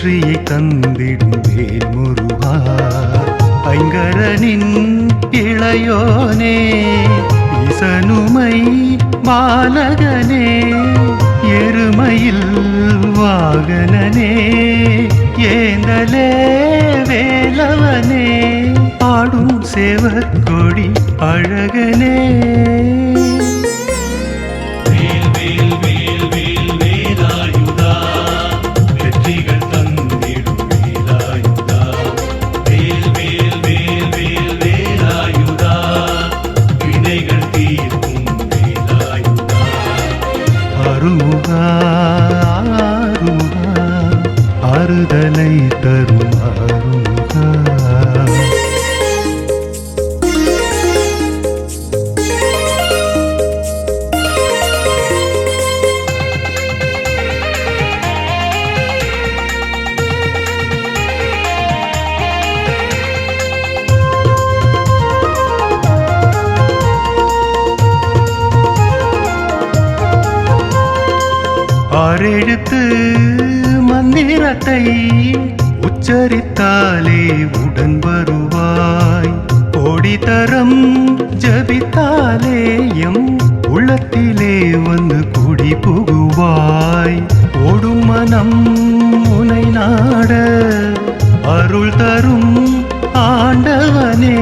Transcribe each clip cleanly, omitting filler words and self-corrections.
வெற்றியை தந்திடும் வேல் முருகா. ஐங்கரனின் இளையோனே, ஈசனுமை பாலகனே, எருமையில் வாகனனே, ஏந்தலே வேலவனே, ஆடும் சேவர் கொடி அழகனே. அருமுகா அருமுகா, ஆறுதலை தரும் அருமுகா. ஆறெழுத்து மந்திரத்தை உச்சரித்தாலே உடன் வருவாய். கோடித்தரம் ஜபித்தாலே எம் உள்ளத்திலே வந்து குடி புகுவாய். ஓடும் மனம் உனை நாட அருள் தரும் ஆண்டவனே,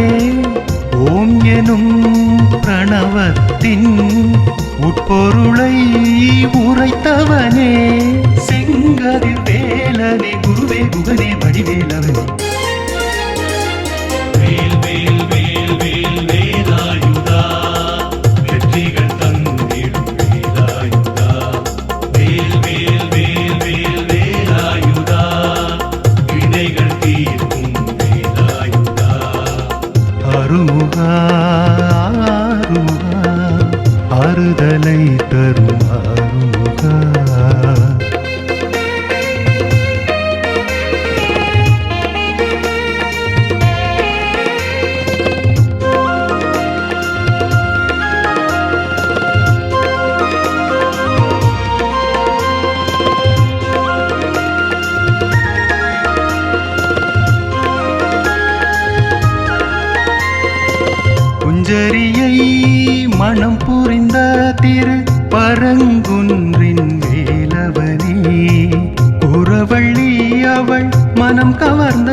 ஓம் எனும் பிரணவத்தின் உட்பொருளை உரைத்தவனே, செங்கதிர் வேலனே, குருவே குகனே, வடிவேலவனே. வேல் வேல் வேல் வேல் வேலாயுதா, வெற்றிகள் தந்திடும் வேலாயுதா. வேல் வேல் வேல் வேல் வேலாயுதா, வினைகள் தீர்க்கும் வேலாயுதா. அருமுகா அருமுகா, ஆறுதலை தரும் அருமுகா. குஞ்சரியை மனம் புரிந்த திரு பரங்குன்றின் வேலவனே, குறவள்ளி அவள் மனம் கவர்ந்த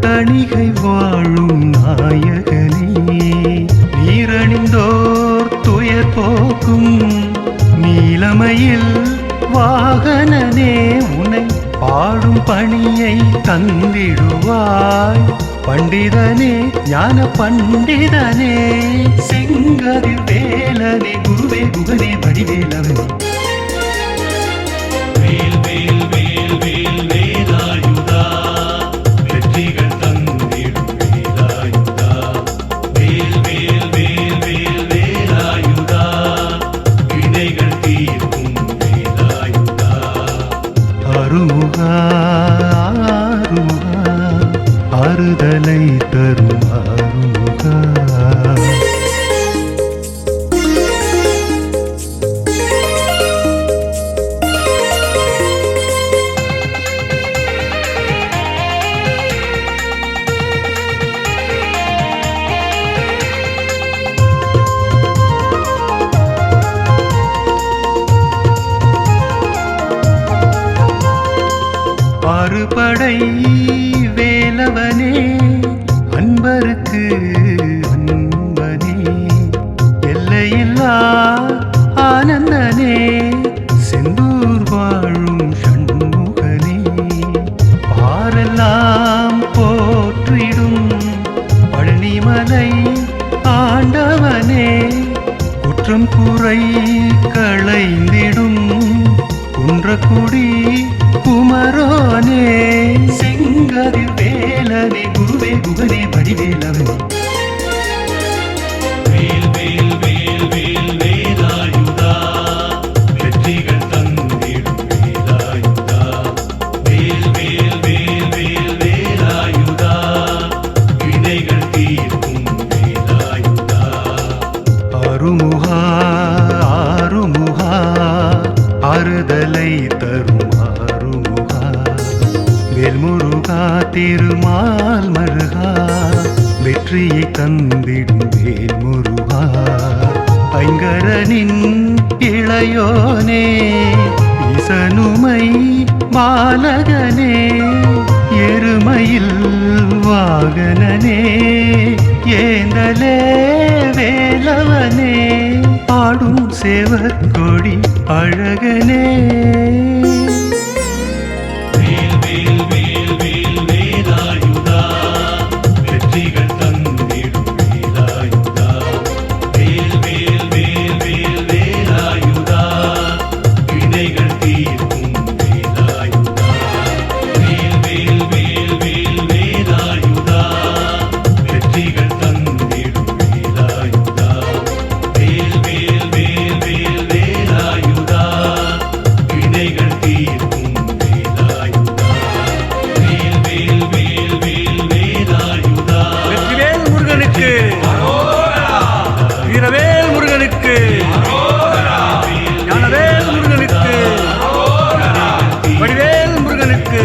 தணிகை வாழும் நாயகனே, நீரணிந்தோர் துயர் போக்கும் நீலமையில் வாகனனே, உனை பாடும் பணியை தந்திடுவாய். பண்டிதனே ஞான பண்டிதனே, செங்கதிர் வேலனே, குருவே குகனே, வடிவேலவனே. வேல் வேல் வேல் வேல் வேலாயுதா, வெற்றிகள் தந்திடும் வேலாயுதா. வேல் வேல் வேல் வேல் வேலாயுதா, வினைகள் தீர்க்கும் வேலாயுதா. அருமுகா அருமுகா, ஆறுதலை தரும் அருமுகா. ஆறுபடை வேலவனே, அன்பருக்கு அன்பனே, எல்லையில்லா ஆனந்தனே, செந்தூர் வாழும் சண்முகனே, பாரெல்லாம் போற்றிடும் பழனிமலை ஆண்டவனே, குற்றம் குறை களைந்திடும் குன்றக்குடி குமரோனே, செங்கதிர் வேலனே, குருவே குகனே, வடிவேலவனே. வேல் வேல் வேல் வேல் வேலாயுதா, வெற்றிகள் தந்திடும் வேலாயுதா. வேல் வேல் வேல் வேல் வேலாயுதா, வினைகள் தீர்க்கும் வேலாயுதா. அருமுகா அருமுகா, ஆறுதலை தரும் அருமுகா. திருமால் மருகா வெற்றியை தந்திடும் வேல் முருகா ஐங்கரனின் இளையோனே இசனுமை பாலகனே எருமையில் வாகனனே ஏந்தலே வேலவனே ஆடும் சேவர் கொடி அழகனே வீரவேல் முருகனுக்கு, ஞானவேல் முருகனுக்கு, வடிவேல் முருகனுக்கு.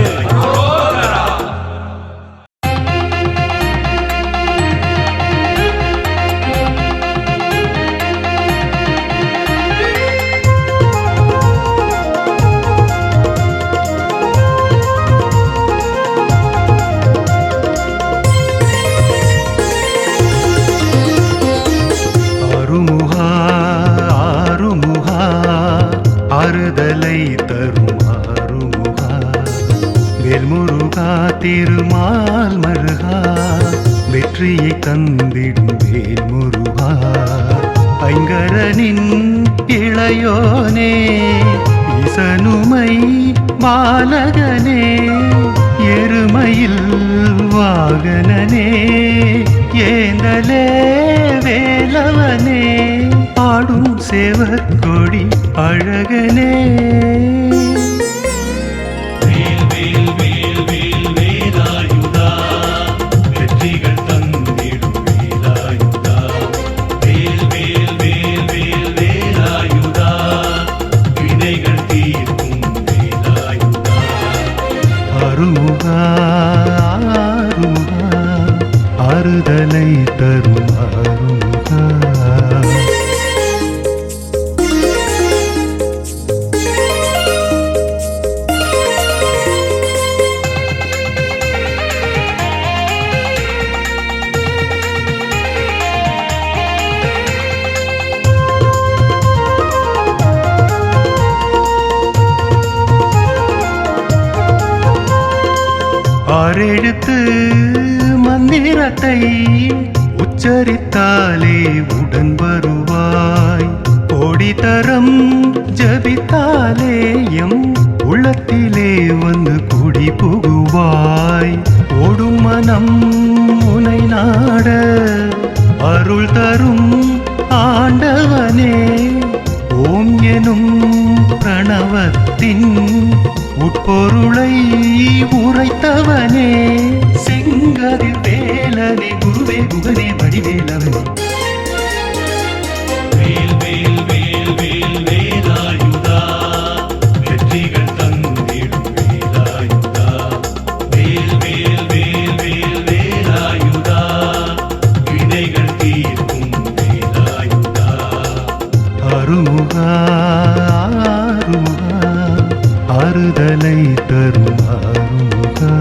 ஆறுதலை தரும் ஆறுமுகா வேல்முருகா திருமால் மருகா வெற்றியை தந்திடும் வேல்முருகா ஐங்கரனின் இளையோனே இசனுமை பாலகனே எருமையில் வாகனனே ஏந்தலே வேலவனே ஆடும் சேவர் கொடி அழகனே அருமுகா அருமுகா ஆறுதலை தரும் அருமுகா ஆறெழுத்து மந்திரத்தை உச்சரித்தாலே உடன் வருவாய் கோடி தரம் ஜபித்தாலே எம் உள்ளத்திலே வந்து குடி புகுவாய் ஓடும் மனம் உனை நாட அருள் தரும் ஆண்டவனே ஓம் எனும் பிரணவத்தின் உட்பொருளை உரைத்தவனே செங்கதிர் வேலனே குருவே குகனே வடிவேலவனே அருமுகா அருமுகா ஆறுதலை தரும் அருமுகா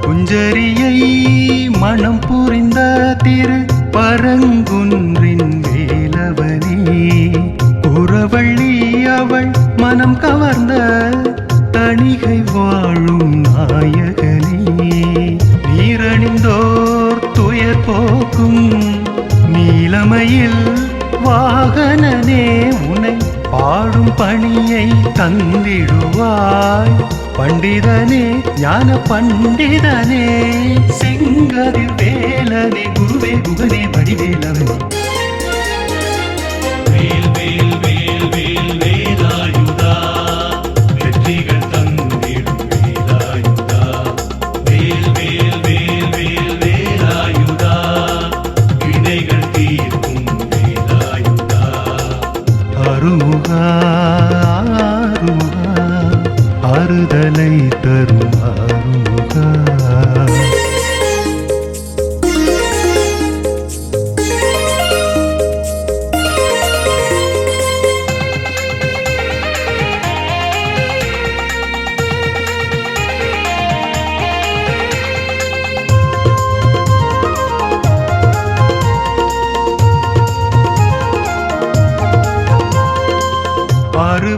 குஞ்சரியை மனம் புரிந்த திரு பரங்குன்றின் வேலவனே குறவள்ளி அவள் மனம் கவர்ந்த தணிகை வாழும் நாயகனே நீரணிந்தோர் துயர் போக்கும் நீலமையில் வாகனனே உனை பாடும் பணியை தந்திடுவாய் பண்டிதனே ஞான பண்டிதனே செங்கதிர் வேலனே குருவே குகனே வடிவேலவனே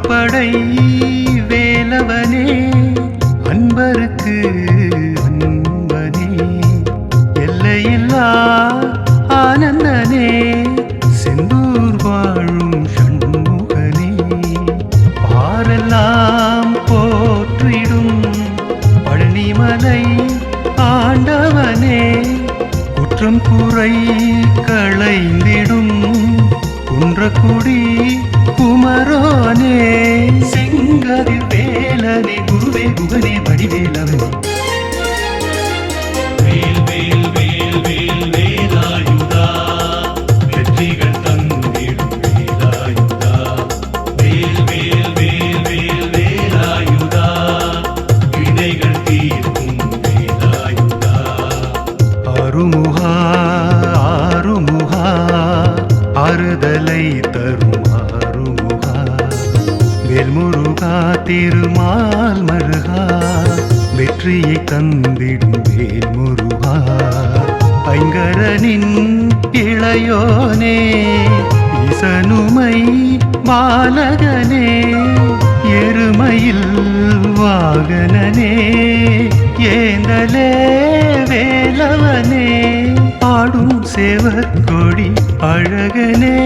அறுபடை வேலவனே அன்பருக்கு அன்பனே எல்லையில்லா ஆனந்தனே செந்தூர் வாழும் சண்முகனே பாரெல்லாம் போற்றிடும் பழனிமலை ஆண்டவனே குற்றம் குறை களைந்திடும் குன்றக்குடி குமரோனே செங்கதிர் வேலனே குருவே குகனே வடிவேலவனே வேல் வேல் வேல் வேல் வேலாயுதா வெற்றிகள் தந்திடும் வேலாயுதா வேல் வேல் வேல் வேல் வேலாயுதா வினைகள் தீர்க்கும் வேலாயுதா அருமுகா ஆறுமுகா ஆறுதலை தரும் ஆறுமுகா வேல்முருகா திருமால் மருகா வெற்றியை தந்திடும் வேல்முருகா ஐங்கரனின் இளையோனே ஈசனுமை பாலகனே எருமையில் வாகனனே ஏந்தலே வேலவனே ஆடும் சேவர் கொடி அழகனே